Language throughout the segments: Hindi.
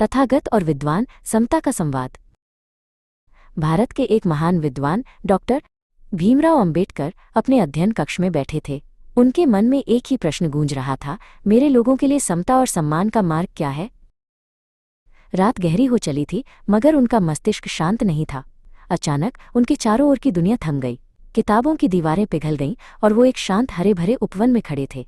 तथागत और विद्वान, समता का संवाद। भारत के एक महान विद्वान डॉक्टर भीमराव अंबेडकर अपने अध्ययन कक्ष में बैठे थे। उनके मन में एक ही प्रश्न गूंज रहा था, मेरे लोगों के लिए समता और सम्मान का मार्ग क्या है? रात गहरी हो चली थी, मगर उनका मस्तिष्क शांत नहीं था। अचानक उनके चारों ओर की दुनिया थम गई। किताबों की दीवारें पिघल गईं और वो एक शांत हरे भरे उपवन में खड़े थे।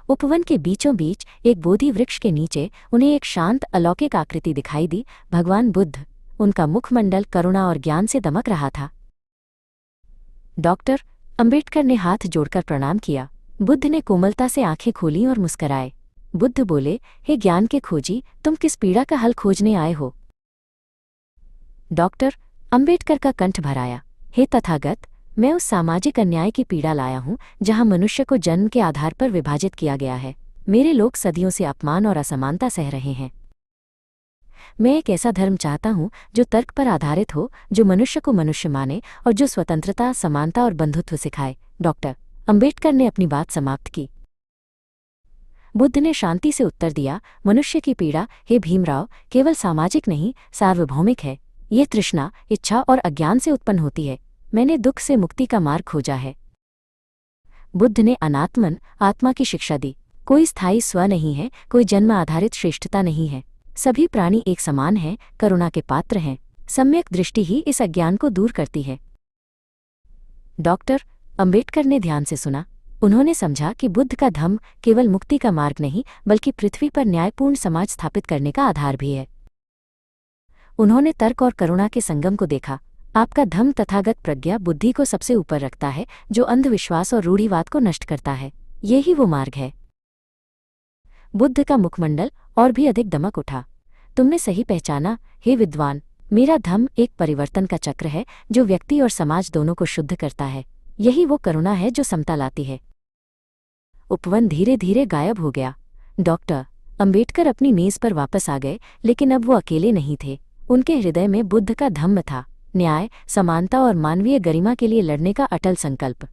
उपवन के बीचों बीच एक बोधि वृक्ष के नीचे उन्हें एक शांत अलौकिक आकृति दिखाई दी, भगवान बुद्ध। उनका मुखमंडल करुणा और ज्ञान से दमक रहा था। डॉक्टर अंबेडकर ने हाथ जोड़कर प्रणाम किया। बुद्ध ने कोमलता से आंखें खोलीं और मुस्कराए। बुद्ध बोले, हे ज्ञान के खोजी, तुम किस पीड़ा का हल खोजने आए हो? डॉक्टर अंबेडकर का कंठ भर आया, हे तथागत, मैं उस सामाजिक अन्याय की पीड़ा लाया हूं जहां मनुष्य को जन्म के आधार पर विभाजित किया गया है। मेरे लोग सदियों से अपमान और असमानता सह रहे हैं। मैं एक ऐसा धर्म चाहता हूं जो तर्क पर आधारित हो, जो मनुष्य को मनुष्य माने और जो स्वतंत्रता, समानता और बंधुत्व सिखाए। डॉक्टर अंबेडकर ने अपनी बात समाप्त की। बुद्ध ने शांति से उत्तर दिया, मनुष्य की पीड़ा, हे भीमराव, केवल सामाजिक नहीं, सार्वभौमिक है। ये तृष्णा, इच्छा और अज्ञान से उत्पन्न होती है। मैंने दुख से मुक्ति का मार्ग खोजा है। बुद्ध ने अनात्मन, आत्मा की शिक्षा दी। कोई स्थायी स्व नहीं है, कोई जन्म आधारित श्रेष्ठता नहीं है। सभी प्राणी एक समान हैं, करुणा के पात्र हैं। सम्यक दृष्टि ही इस अज्ञान को दूर करती है। डॉक्टर अंबेडकर ने ध्यान से सुना। उन्होंने समझा कि बुद्ध का धम्म केवल मुक्ति का मार्ग नहीं, बल्कि पृथ्वी पर न्यायपूर्ण समाज स्थापित करने का आधार भी है। उन्होंने तर्क और करुणा के संगम को देखा। आपका धम्म तथागत प्रज्ञा बुद्धि को सबसे ऊपर रखता है, जो अंधविश्वास और रूढ़िवाद को नष्ट करता है। यही वो मार्ग है। बुद्ध का मुखमंडल और भी अधिक दमक उठा। तुमने सही पहचाना, हे विद्वान। मेरा धम्म एक परिवर्तन का चक्र है, जो व्यक्ति और समाज दोनों को शुद्ध करता है। यही वो करुणा है जो समता लाती है। उपवन धीरे धीरे गायब हो गया। डॉक्टर अंबेडकर अपनी मेज पर वापस आ गए, लेकिन अब वो अकेले नहीं थे। उनके हृदय में बुद्ध का धम्म था, न्याय, समानता और मानवीय गरिमा के लिए लड़ने का अटल संकल्प।